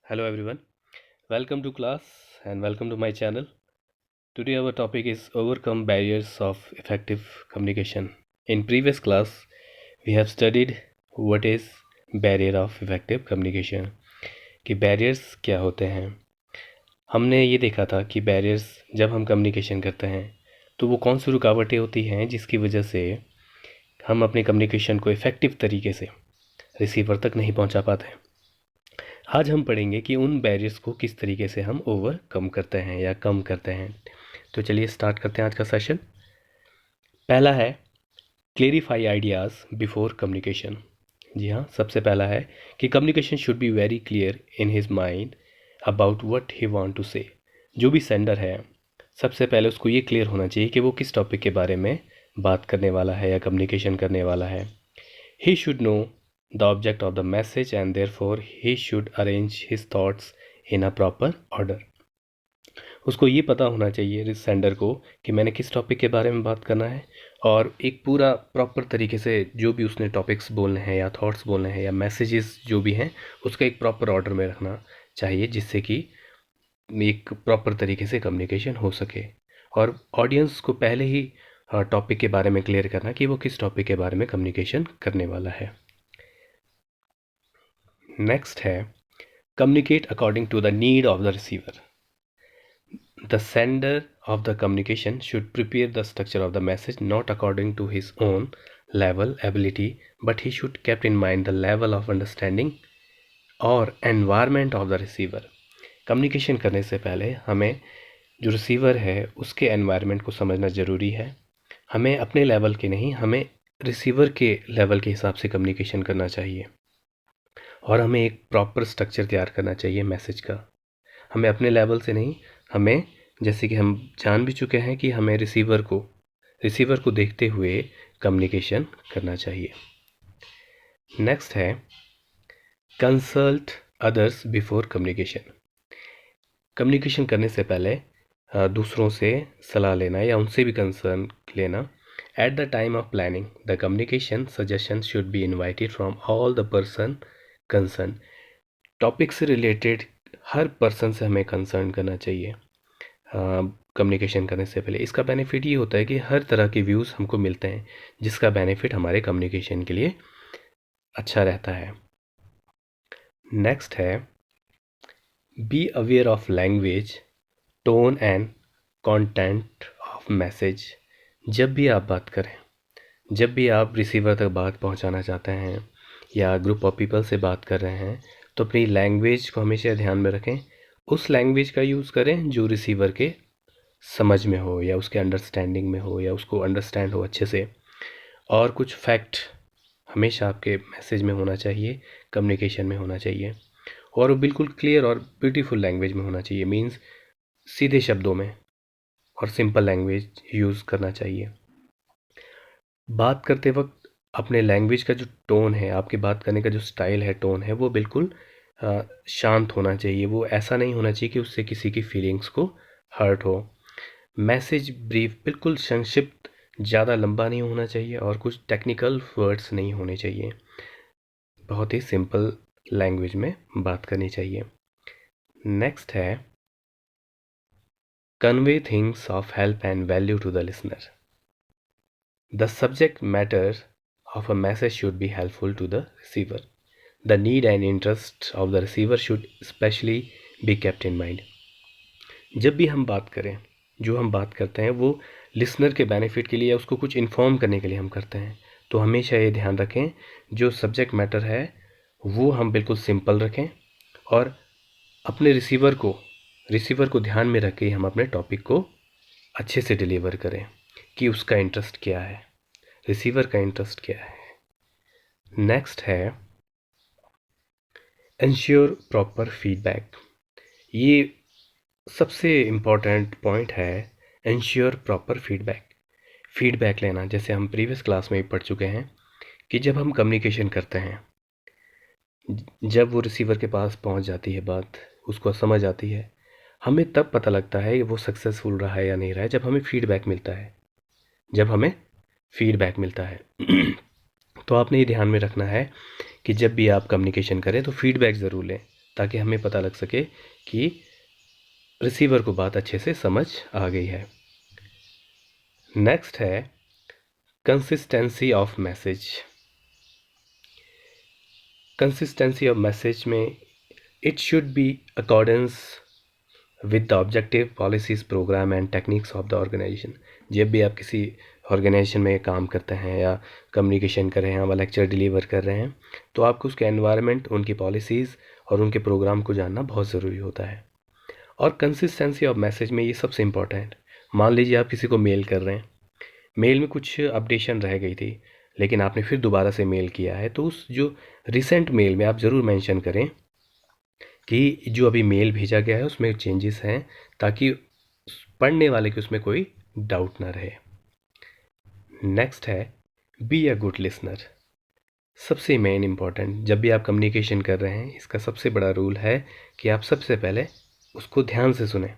Hello everyone, welcome to class and welcome to my channel. Today our topic is overcome barriers of effective communication. In previous class we have studied what is barrier of effective communication कि barriers क्या होते हैं. हमने ये देखा था कि barriers जब हम communication करते हैं तो वो कौन सी रुकावटें होती हैं जिसकी वजह से हम अपने communication को effective तरीके से receiver तक नहीं पहुंचा पाते. आज हम पढ़ेंगे कि उन बैरियर्स को किस तरीके से हम ओवरकम करते हैं या कम करते हैं. तो चलिए स्टार्ट करते हैं आज का सेशन. पहला है क्लेरिफाई आइडियाज़ बिफोर कम्युनिकेशन. जी हाँ, सबसे पहला है कि communication should be very clear in his mind about what he want to say. जो भी सेंडर है सबसे पहले उसको ये क्लियर होना चाहिए कि वो किस टॉपिक के बारे में बात करने वाला है या कम्युनिकेशन करने वाला है. He should know the object of the message and therefore he should arrange his thoughts in a proper order. उसको ये पता होना चाहिए सेंडर को कि मैंने किस टॉपिक के बारे में बात करना है और एक पूरा प्रॉपर तरीके से जो भी उसने टॉपिक्स बोलने हैं या थॉट्स बोलने हैं या मैसेजेस जो भी हैं उसका एक प्रॉपर ऑर्डर में रखना चाहिए जिससे कि एक प्रॉपर तरीके से कम्युनिकेशन हो सके. और ऑडियंस को पहले ही टॉपिक के बारे में क्लियर करना कि वो किस टॉपिक के बारे में कम्युनिकेशन करने वाला है. नेक्स्ट है communicate according to the need of the receiver. The sender of the communication should prepare the structure of the message not according to his own level ability but he should keep in mind the level of understanding or environment of the receiver. Communication करने से पहले हमें जो receiver है उसके environment को समझना ज़रूरी है. हमें अपने लेवल के नहीं, हमें रिसीवर के लेवल के हिसाब से कम्युनिकेशन करना चाहिए और हमें एक प्रॉपर स्ट्रक्चर तैयार करना चाहिए मैसेज का. हमें अपने लेवल से नहीं, हमें जैसे कि हम जान भी चुके हैं कि हमें रिसीवर को देखते हुए कम्युनिकेशन करना चाहिए. नेक्स्ट है consult others before communication. Communication करने से पहले दूसरों से सलाह लेना या उनसे भी कंसर्न लेना. At the time of planning the communication suggestion should be invited from all the person concern. Topic से रिलेटेड हर पर्सन से हमें कंसर्न करना चाहिए कम्युनिकेशन करने से पहले. इसका बेनिफिट ये होता है कि हर तरह के व्यूज़ हमको मिलते हैं जिसका बेनिफिट हमारे कम्युनिकेशन के लिए अच्छा रहता है. नेक्स्ट है be aware of language, tone and content of message. जब भी आप बात करें, जब भी आप रिसीवर तक बात पहुंचाना चाहते हैं या ग्रुप ऑफ पीपल से बात कर रहे हैं तो अपनी लैंग्वेज को हमेशा ध्यान में रखें. उस लैंग्वेज का यूज़ करें जो रिसीवर के समझ में हो या उसके अंडरस्टैंडिंग में हो या उसको अंडरस्टैंड हो अच्छे से. और कुछ फैक्ट हमेशा आपके मैसेज में होना चाहिए, कम्युनिकेशन में होना चाहिए और वो बिल्कुल क्लियर और ब्यूटीफुल लैंग्वेज में होना चाहिए. मीन्स सीधे शब्दों में और सिंपल लैंग्वेज यूज़ करना चाहिए. बात करते वक्त अपने लैंग्वेज का जो टोन है, आपके बात करने का जो स्टाइल है, टोन है, वो बिल्कुल शांत होना चाहिए. वो ऐसा नहीं होना चाहिए कि उससे किसी की फीलिंग्स को हर्ट हो. मैसेज ब्रीफ बिल्कुल संक्षिप्त, ज़्यादा लंबा नहीं होना चाहिए और कुछ टेक्निकल वर्ड्स नहीं होने चाहिए. बहुत ही सिंपल लैंग्वेज में बात करनी चाहिए. नेक्स्ट है convey things of help and value to the listener. The subject matter of a message should be helpful to the receiver. The need and interest of the receiver should especially be kept in mind. जब भी हम बात करें, जो हम बात करते हैं वो लिसनर के बेनिफिट के लिए या उसको कुछ इन्फॉर्म करने के लिए हम करते हैं. तो हमेशा ये ध्यान रखें जो सब्जेक्ट मैटर है वो हम बिल्कुल सिंपल रखें और अपने रिसीवर को ध्यान में रख के हम अपने टॉपिक को अच्छे से डिलीवर करें कि उसका इंटरेस्ट क्या है, रिसीवर का इंटरेस्ट क्या है. नेक्स्ट है इंश्योर प्रॉपर फीडबैक. ये सबसे इम्पॉर्टेंट पॉइंट है, इंश्योर प्रॉपर फीडबैक लेना. जैसे हम प्रीवियस क्लास में भी पढ़ चुके हैं कि जब हम कम्युनिकेशन करते हैं, जब वो रिसीवर के पास पहुंच जाती है बात, उसको समझ आती है, हमें तब पता लगता है कि वो सक्सेसफुल रहा है या नहीं रहा है जब हमें फीडबैक मिलता है. तो आपने ये ध्यान में रखना है कि जब भी आप कम्युनिकेशन करें तो फीडबैक ज़रूर लें. ताकि हमें पता लग सके कि रिसीवर को बात अच्छे से समझ आ गई है। नेक्स्ट है consistency of message. Consistency of message में it should be accordance with the objective, policies, programme and techniques of the organization. जब भी आप किसी ऑर्गेनाइजेशन में काम करते हैं या कम्युनिकेशन कर रहे हैं या लेक्चर डिलीवर कर रहे हैं, तो आपको उसके एनवायरनमेंट, उनकी पॉलिसीज़ और उनके प्रोग्राम को जानना बहुत ज़रूरी होता है। और कंसिस्टेंसी ऑफ मैसेज में ये सबसे इम्पॉर्टेंट। मान लीजिए आप किसी को मेल कर रहे हैं, मेल में कुछ अपडेशन रह गई थी, लेकिन आपने फिर दोबारा से मेल किया है, तो उस जो रिसेंट मेल में आप ज़रूर मेंशन करें कि जो अभी मेल भेजा गया है उसमें चेंजेस हैं, ताकि पढ़ने वाले के उसमें कोई डाउट ना रहे। नेक्स्ट है बी अ गुड लिसनर। सबसे मेन इम्पॉर्टेंट, जब भी आप कम्युनिकेशन कर रहे हैं, इसका सबसे बड़ा रूल है कि आप सबसे पहले उसको ध्यान से सुने।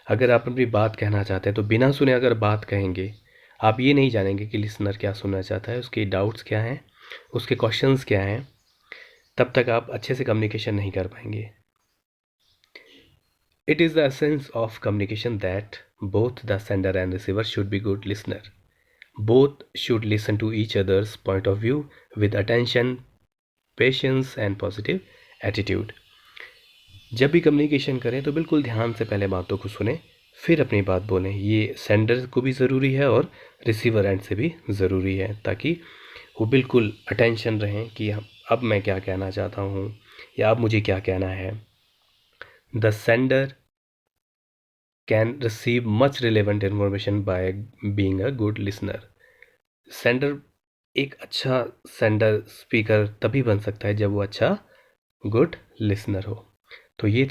अगर आप अपनी बात कहना चाहते हैं तो बिना सुने अगर बात कहेंगे, आप ये नहीं जानेंगे कि लिसनर क्या सुनना चाहता है, उसके डाउट्स क्या हैं, उसके क्वेश्चंस क्या हैं। तब तक आप अच्छे से कम्युनिकेशन नहीं कर पाएंगे। It is the essence of communication that both the sender and receiver should be good listener. Both should listen to each other's point of view with attention, patience and positive attitude. जब भी communication करें तो बिल्कुल ध्यान से पहले बातों को सुने, फिर अपनी बात बोलें। ये सेंडर को भी ज़रूरी है और रिसीवर एंड से भी ज़रूरी है, ताकि वो बिल्कुल अटेंशन रहें कि अब मैं क्या कहना चाहता हूँ या अब मुझे क्या कहना है। The sender can receive much relevant information by being a good listener. Sender एक अच्छा सेंडर स्पीकर तभी बन सकता है जब वो अच्छा गुड लिसनर हो। तो ये